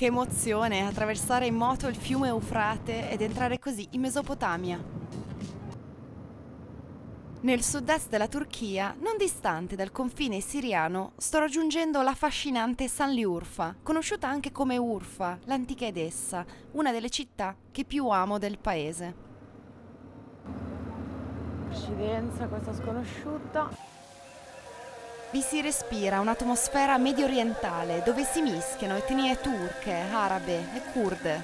Che emozione attraversare in moto il fiume Eufrate ed entrare così in Mesopotamia. Nel sud-est della Turchia, non distante dal confine siriano, sto raggiungendo la affascinante Sanliurfa, conosciuta anche come Urfa, l'antica Edessa, una delle città che più amo del paese. Accidenza, questa sconosciuta. Vi si respira un'atmosfera medio orientale dove si mischiano etnie turche, arabe e kurde.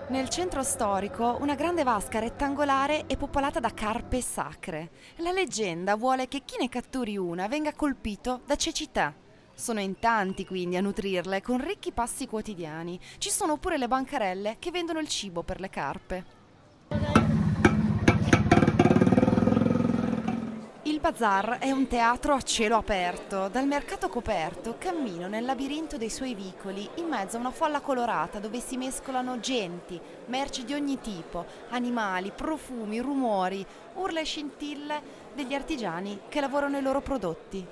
Nel centro storico, una grande vasca rettangolare è popolata da carpe sacre. La leggenda vuole che chi ne catturi una venga colpito da cecità. Sono in tanti quindi a nutrirle con ricchi passi quotidiani. Ci sono pure le bancarelle che vendono il cibo per le carpe. Il bazar è un teatro a cielo aperto. Dal mercato coperto cammino nel labirinto dei suoi vicoli in mezzo a una folla colorata dove si mescolano genti, merci di ogni tipo, animali, profumi, rumori, urla e scintille degli artigiani che lavorano i loro prodotti.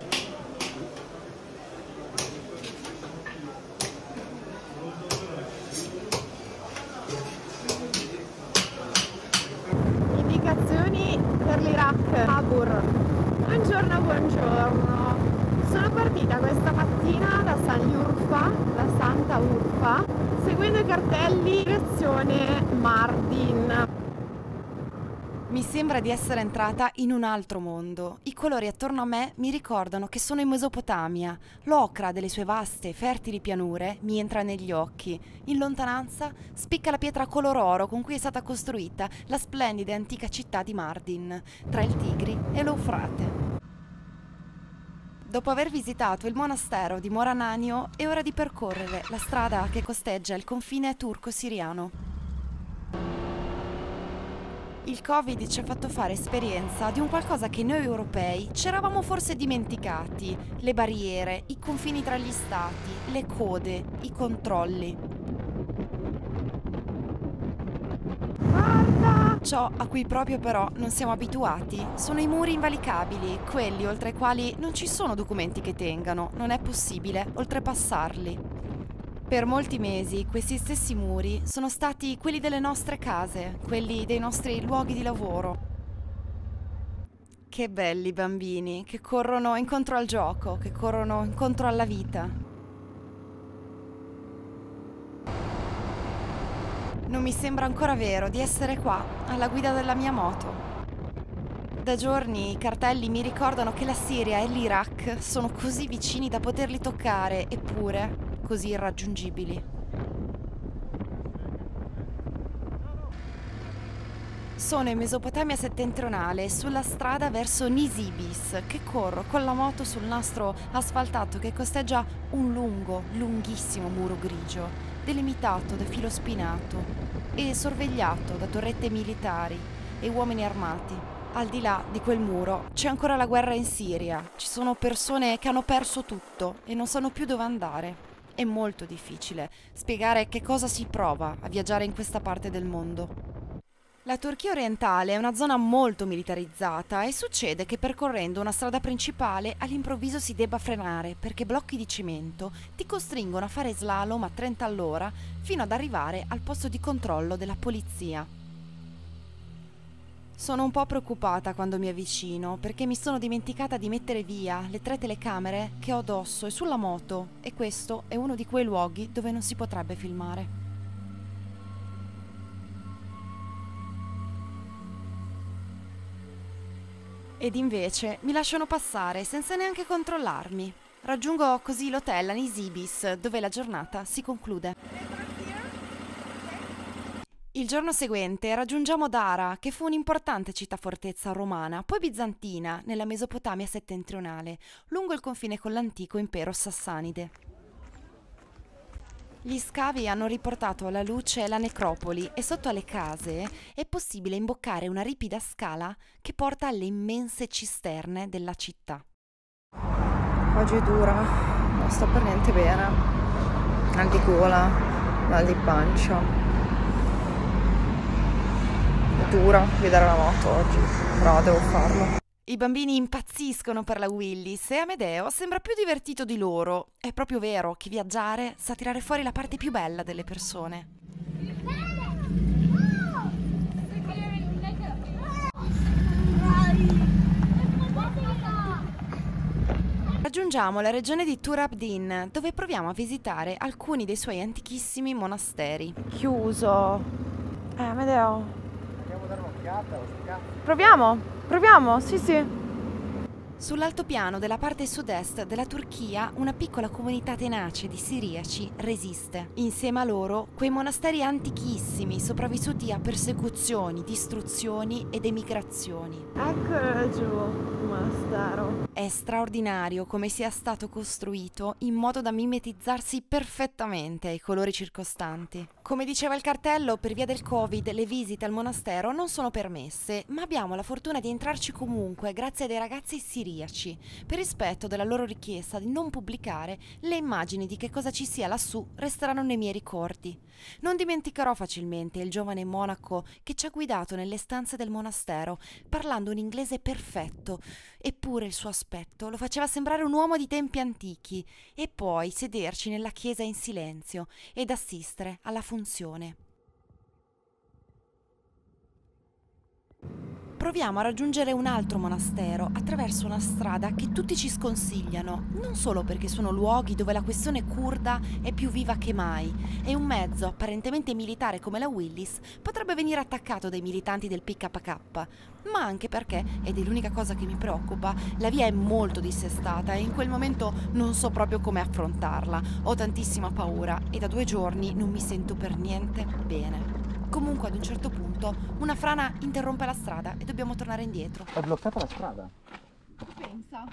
Indicazioni per l'Iraq. Abur. Buongiorno, buongiorno. Sono partita questa mattina da Sanliurfa, da Santa Urfa, seguendo i cartelli direzione Mardin. Mi sembra di essere entrata in un altro mondo. I colori attorno a me mi ricordano che sono in Mesopotamia. L'ocra delle sue vaste, fertili pianure mi entra negli occhi. In lontananza spicca la pietra color oro con cui è stata costruita la splendida e antica città di Mardin, tra il Tigri e l'Eufrate. Dopo aver visitato il monastero di Morananio, è ora di percorrere la strada che costeggia il confine turco-siriano. Il Covid ci ha fatto fare esperienza di un qualcosa che noi europei ci eravamo forse dimenticati: le barriere, i confini tra gli stati, le code, i controlli. Guarda! Ciò a cui proprio però non siamo abituati sono i muri invalicabili, quelli oltre i quali non ci sono documenti che tengano, non è possibile oltrepassarli. Per molti mesi questi stessi muri sono stati quelli delle nostre case, quelli dei nostri luoghi di lavoro. Che belli bambini, che corrono incontro al gioco, che corrono incontro alla vita. Non mi sembra ancora vero di essere qua, alla guida della mia moto. Da giorni i cartelli mi ricordano che la Siria e l'Iraq sono così vicini da poterli toccare, eppure così irraggiungibili. Sono in Mesopotamia settentrionale, sulla strada verso Nisibis, che corro con la moto sul nastro asfaltato che costeggia un lungo, lunghissimo muro grigio, delimitato da filo spinato e sorvegliato da torrette militari e uomini armati. Al di là di quel muro c'è ancora la guerra in Siria, ci sono persone che hanno perso tutto e non sanno più dove andare. È molto difficile spiegare che cosa si prova a viaggiare in questa parte del mondo. La Turchia orientale è una zona molto militarizzata e succede che percorrendo una strada principale all'improvviso si debba frenare perché blocchi di cemento ti costringono a fare slalom a 30 all'ora fino ad arrivare al posto di controllo della polizia. Sono un po' preoccupata quando mi avvicino perché mi sono dimenticata di mettere via le 3 telecamere che ho addosso e sulla moto, e questo è uno di quei luoghi dove non si potrebbe filmare. Ed invece mi lasciano passare senza neanche controllarmi. Raggiungo così l'hotel a Nisibis, dove la giornata si conclude. Il giorno seguente raggiungiamo Dara, che fu un'importante città-fortezza romana, poi bizantina, nella Mesopotamia settentrionale, lungo il confine con l'antico impero sassanide. Gli scavi hanno riportato alla luce la necropoli e sotto alle case è possibile imboccare una ripida scala che porta alle immense cisterne della città. Oggi è dura, non sto per niente bene. Mal di gola, mal di pancia. dura guidare la moto oggi, però devo farlo. I bambini impazziscono per la Willis e Amedeo sembra più divertito di loro. È proprio vero che viaggiare sa tirare fuori la parte più bella delle persone. Raggiungiamo la regione di Tur Abdin, dove proviamo a visitare alcuni dei suoi antichissimi monasteri. Chiuso. Amedeo. Vogliamo dare un'occhiata? Proviamo, sì. Sull'altopiano della parte sud-est della Turchia, una piccola comunità tenace di siriaci resiste. Insieme a loro, quei monasteri antichissimi sopravvissuti a persecuzioni, distruzioni ed emigrazioni. Eccolo giù, monastero. È straordinario come sia stato costruito in modo da mimetizzarsi perfettamente ai colori circostanti. Come diceva il cartello, per via del Covid le visite al monastero non sono permesse, ma abbiamo la fortuna di entrarci comunque grazie a dei ragazzi siriaci, per rispetto della loro richiesta di non pubblicare le immagini di che cosa ci sia lassù resteranno nei miei ricordi. Non dimenticherò facilmente il giovane monaco che ci ha guidato nelle stanze del monastero, parlando un inglese perfetto, eppure il suo aspetto lo faceva sembrare un uomo di tempi antichi, e poi sederci nella chiesa in silenzio ed assistere alla funzione. Proviamo a raggiungere un altro monastero attraverso una strada che tutti ci sconsigliano, non solo perché sono luoghi dove la questione curda è più viva che mai e un mezzo apparentemente militare come la Willis potrebbe venire attaccato dai militanti del PKK, ma anche perché, ed è l'unica cosa che mi preoccupa, la via è molto dissestata e in quel momento non so proprio come affrontarla. Ho tantissima paura e da 2 giorni non mi sento per niente bene. Comunque ad un certo punto una frana interrompe la strada e dobbiamo tornare indietro. È bloccata la strada. Pensa.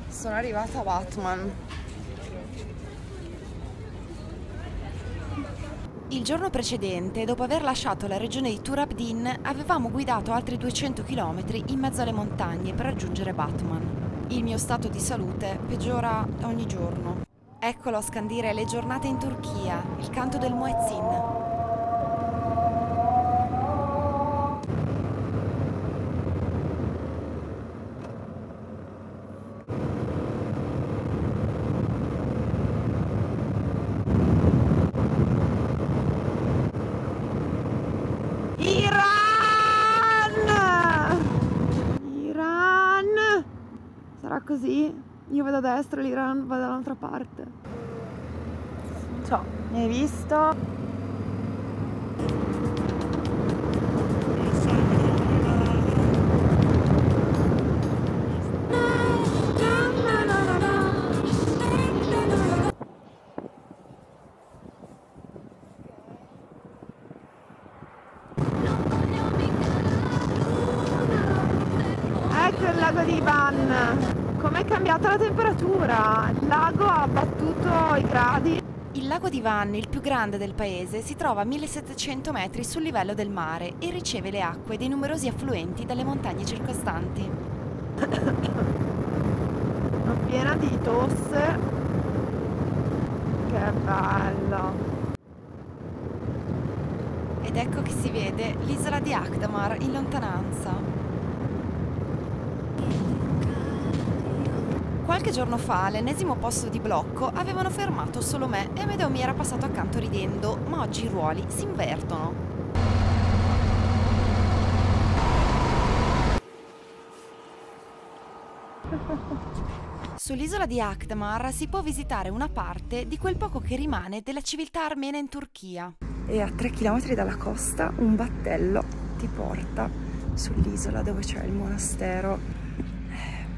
Sono arrivata a Batman. Il giorno precedente, dopo aver lasciato la regione di Tur Abdin, avevamo guidato altri 200 km in mezzo alle montagne per raggiungere Batman. Il mio stato di salute peggiora ogni giorno. Eccolo a scandire le giornate in Turchia, il canto del muezzin. Iran! Sarà così? Io vado a destra e l'Iran va dall'altra parte. Ciao, mi hai visto? Ecco il lago di Van. Com'è cambiata la temperatura? Il lago ha abbattuto i gradi. Il lago di Van, il più grande del paese, si trova a 1700 metri sul livello del mare e riceve le acque dei numerosi affluenti dalle montagne circostanti. Sono piena di tosse. Che bello. Ed ecco che si vede l'isola di Akdamar in lontananza. Qualche giorno fa, all'ennesimo posto di blocco, avevano fermato solo me e Amedeo mi era passato accanto ridendo, ma oggi i ruoli si invertono. Sull'isola di Akdamar si può visitare una parte di quel poco che rimane della civiltà armena in Turchia. E a 3 km dalla costa un battello ti porta sull'isola dove c'è il monastero.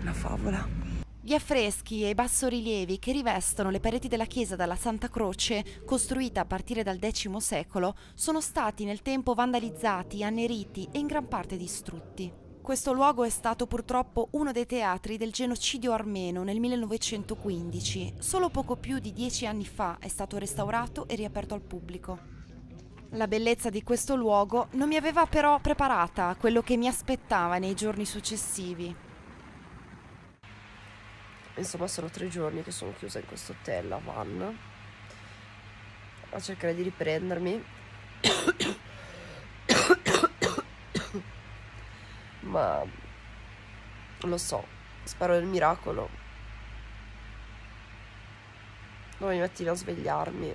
Una favola. Gli affreschi e i bassorilievi che rivestono le pareti della chiesa dalla Santa Croce, costruita a partire dal X secolo, sono stati nel tempo vandalizzati, anneriti e in gran parte distrutti. Questo luogo è stato purtroppo uno dei teatri del genocidio armeno nel 1915. Solo poco più di 10 anni fa è stato restaurato e riaperto al pubblico. La bellezza di questo luogo non mi aveva però preparata a quello che mi aspettava nei giorni successivi. Insomma, sono 3 giorni che sono chiusa in questo hotel a Van a cercare di riprendermi. ma lo so, spero nel miracolo. Domani mattina svegliarmi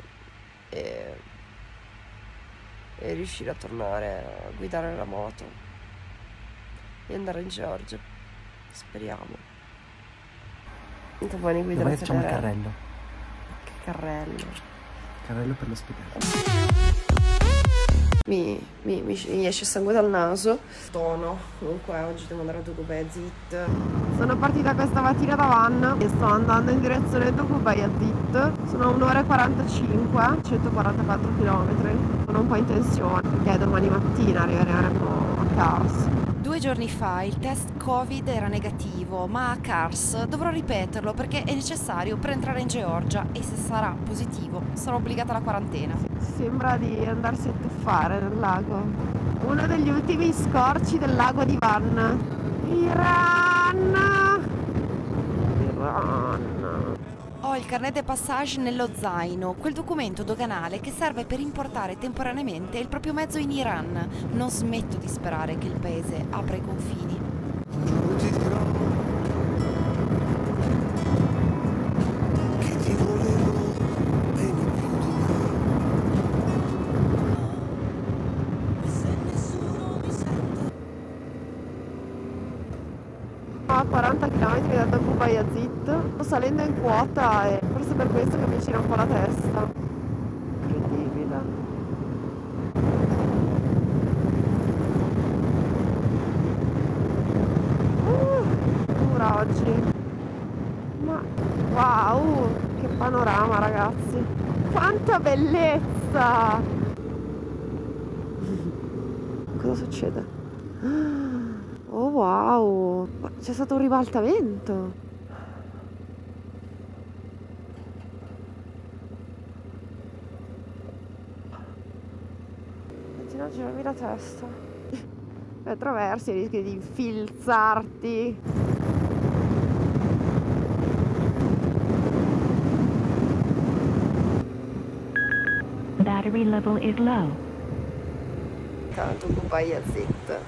e riuscire a tornare a guidare la moto e andare in Georgia. Speriamo. Domani guiderò Domani facciamo il carrello. Che carrello? Carrello per l'ospedale. Mi esce sangue dal naso. Tono. Comunque oggi devo andare a Dogo Bayazit. Sono partita questa mattina da Van e sto andando in direzione Dogo Bayazit. Sono 1 ora e 45, 144 km. Sono un po' in tensione perché domani mattina arriveremo a Kars. 2 giorni fa il test Covid era negativo, ma a Kars dovrò ripeterlo perché è necessario per entrare in Georgia e se sarà positivo sarò obbligata alla quarantena. Sembra di andarsi a tuffare nel lago. Uno degli ultimi scorci del lago di Van. Iran! Ho il carnet de passage nello zaino, quel documento doganale che serve per importare temporaneamente il proprio mezzo in Iran. Non smetto di sperare che il paese apra i confini. Ti dirò che ti volevo bene più di me. Se nessuno mi sente. A 40 km da Dogo Bayazit, sto salendo in quota e forse per questo che mi gira un po' la testa. Incredibile. Dura oggi. Ma wow, che panorama ragazzi. Quanta bellezza! Cosa succede? Oh wow, c'è stato un ribaltamento. Continua a girarmi la testa. Attraversi rischi di infilzarti. Battery level is low. Dogo Bayazit.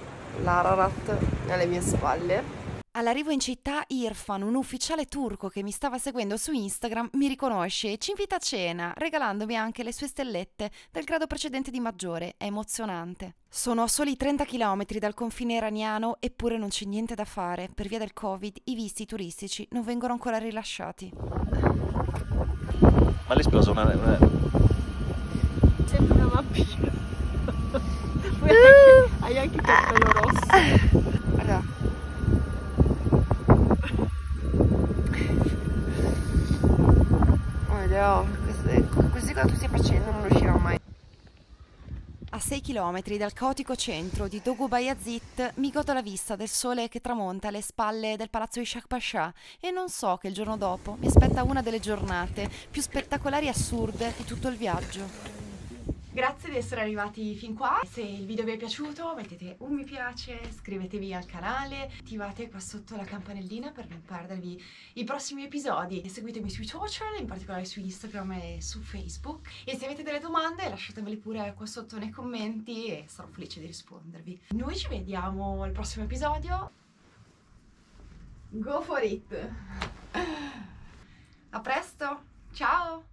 L'Ararat alle mie spalle. All'arrivo in città, Irfan, un ufficiale turco che mi stava seguendo su Instagram, mi riconosce e ci invita a cena, regalandomi anche le sue stellette del grado precedente di maggiore. È emozionante. Sono a soli 30 km dal confine iraniano, eppure non c'è niente da fare. Per via del Covid, i visti turistici non vengono ancora rilasciati. Ma l'hai esplosa una... C'è una mappina. Hai anche il cappello rosso. Guarda. Oh Leo, così cosa tu stai facendo non riuscirò mai. A 6 km dal caotico centro di Dogo Bayazit mi godo la vista del sole che tramonta alle spalle del palazzo di Shah Pasha e non so che il giorno dopo mi aspetta una delle giornate più spettacolari e assurde di tutto il viaggio. Grazie di essere arrivati fin qua. Se il video vi è piaciuto mettete un mi piace, iscrivetevi al canale, attivate qua sotto la campanellina per non perdervi i prossimi episodi e seguitemi sui social, in particolare su Instagram e su Facebook, e se avete delle domande lasciatemele pure qua sotto nei commenti e sarò felice di rispondervi. Noi ci vediamo al prossimo episodio. Go for it! A presto, ciao!